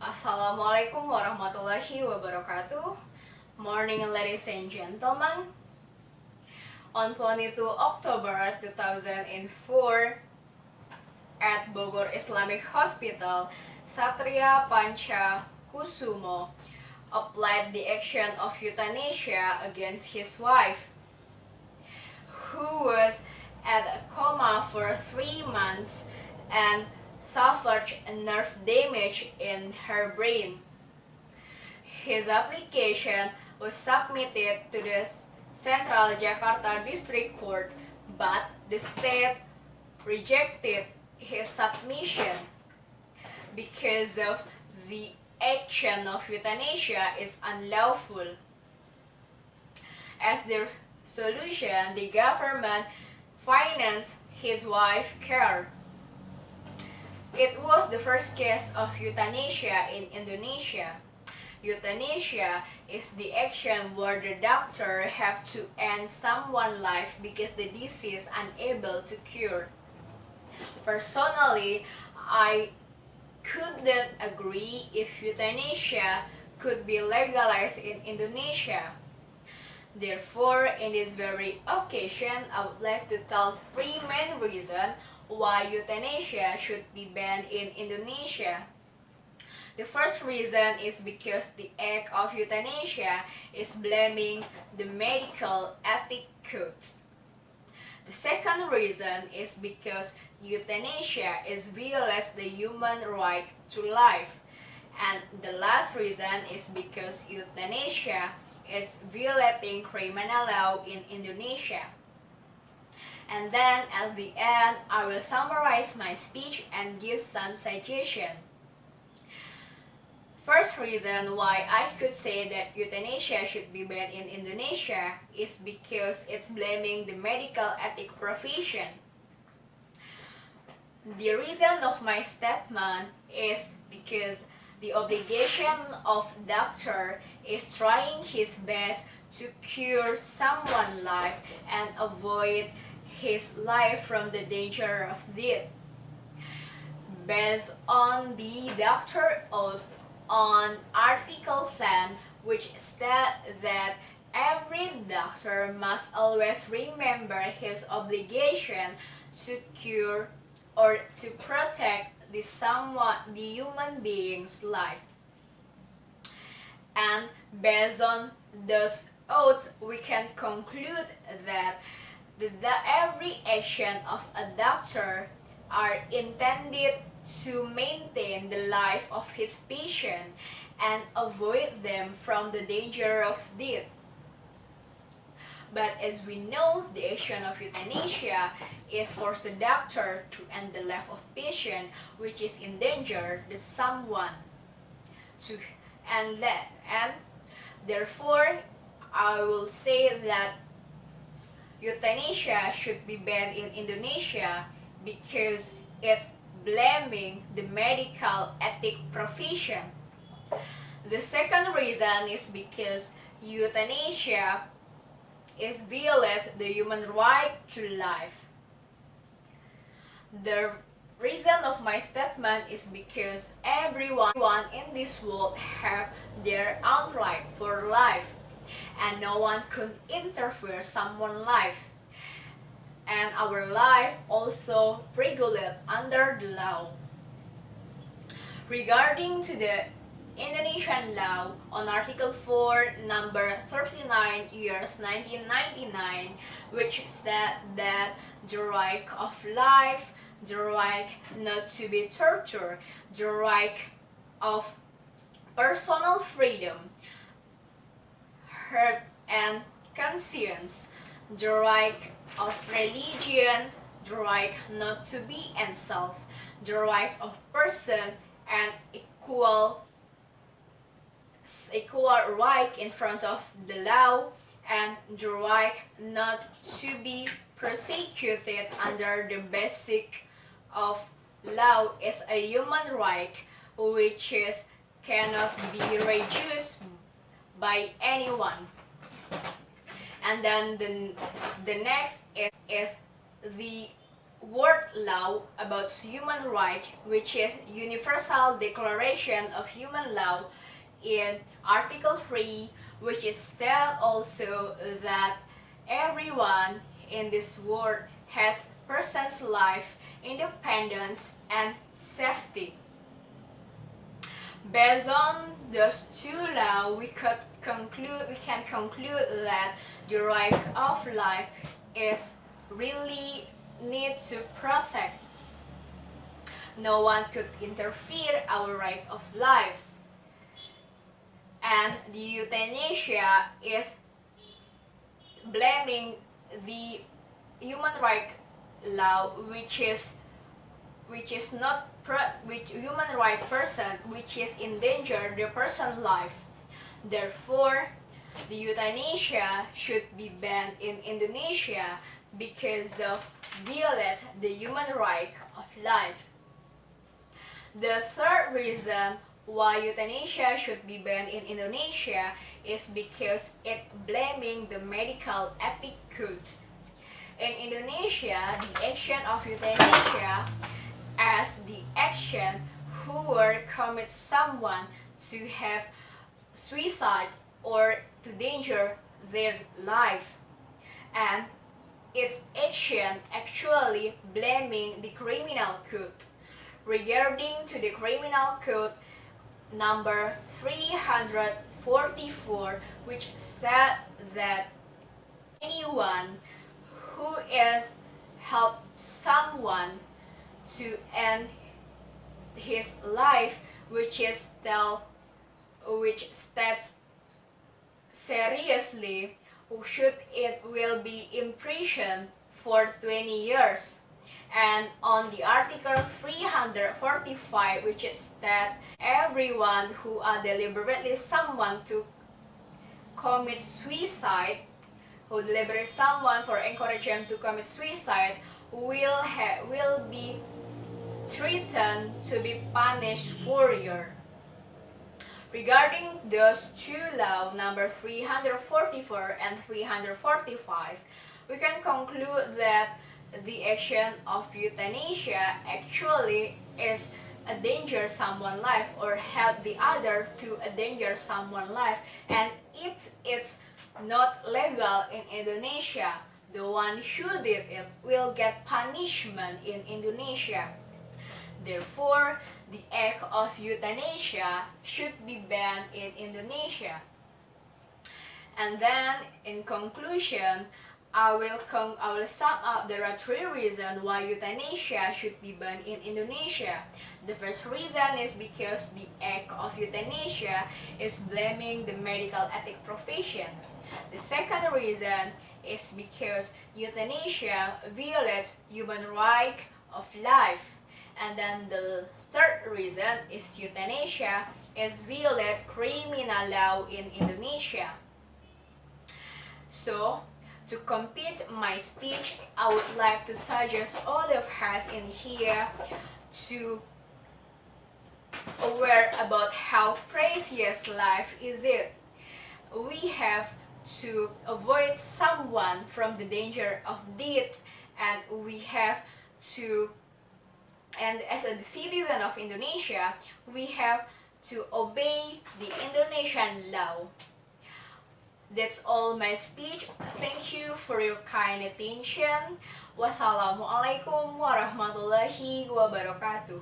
Assalamualaikum warahmatullahi wabarakatuh. Morning, ladies and gentlemen. On 22 October 2004, at Bogor Islamic Hospital, Satria Panca Kusumo applied the action of euthanasia against his wife, who was at a coma for 3 months and suffered nerve damage in her brain. His application was submitted to the Central Jakarta District Court, but the state rejected his submission because of the action of euthanasia is unlawful. As their solution, the government financed his wife's care. It was the first case of euthanasia in Indonesia. Euthanasia is the action where the doctor have to end someone's life because the disease unable to cure. Personally, I couldn't agree if euthanasia could be legalized in Indonesia. Therefore, in this very occasion, I would like to tell 3 main reasons why euthanasia should be banned in Indonesia. The first reason is because the act of euthanasia is blaming the medical ethic codes. The second reason is because euthanasia violates the human right to life. And the last reason is because euthanasia is violating criminal law in Indonesia. And then at the end, I will summarize my speech and give some suggestions. First reason why I could say that euthanasia should be banned in Indonesia is because it's blaming the medical ethic profession. The reason of my statement is because the obligation of doctor is trying his best to cure someone's life and avoid his life from the danger of death. Based on the doctor oath on Article 10, which states that every doctor must always remember his obligation to cure or to protect the human being's life. And based on those oaths, we can conclude that every action of a doctor are intended to maintain the life of his patient and avoid them from the danger of death. But as we know, the action of euthanasia is for the doctor to end the life of patient which is in danger the someone to end that. And therefore, I will say that euthanasia should be banned in Indonesia because it's blaming the medical ethic profession. The second reason is because euthanasia violates the human right to life. The reason of my statement is because everyone in this world have their own right for life, and no one could interfere someone's life. And our life also regulated under the law. Regarding to the Indonesian law on Article 4, number 39 years 1999, which said that the right of life, the right not to be tortured, the right of personal freedom, heart and conscience, the right of religion, the right not to be enslaved, the right of person and equal right in front of the law, and the right not to be persecuted under the basic of law is a human right which cannot be reduced by anyone. And then the next is the world law about human rights, which is Universal Declaration of Human Law in Article 3, which is stated also that everyone in this world has person's life, independence, and safety. Based on those two laws, we can conclude that the right of life is really need to protect. No one could interfere our right of life. And the euthanasia is blaming the human right law, which is not which human right person which is endanger the person's life. Therefore, the euthanasia should be banned in Indonesia because of violates the human right of life. The third reason why euthanasia should be banned in Indonesia is because it blaming the medical ethic codes. In Indonesia, the action of euthanasia as the action who will commit someone to have suicide or to danger their life, and its action actually blaming the criminal code. Regarding to the criminal code number 344, which said that anyone who is help someone to end his life, which states seriously, it will be imprisoned for 20 years. And on the article 345, which is that everyone who deliberately someone to commit suicide, who deliberately someone for encouraging them to commit suicide, will be threatened to be punished for a year. Regarding those two laws, number 344 and 345, we can conclude that the action of euthanasia actually is endanger someone's life or help the other to endanger someone's life, and it's not legal in Indonesia. The one who did it will get punishment in Indonesia. Therefore, the act of euthanasia should be banned in Indonesia. And then, in conclusion, I will sum up. There are three reasons why euthanasia should be banned in Indonesia. The first reason is because the act of euthanasia is blaming the medical ethic profession. The second reason is because euthanasia violates human right of life. And then the third reason is euthanasia is violate criminal law in Indonesia. So, to complete my speech, I would like to suggest all of us in here to aware about how precious life is it. We have to avoid someone from the danger of death, and we have to, and as a citizen of Indonesia, we have to obey the Indonesian law. That's all my speech. Thank you for your kind attention. Wassalamualaikum warahmatullahi wabarakatuh.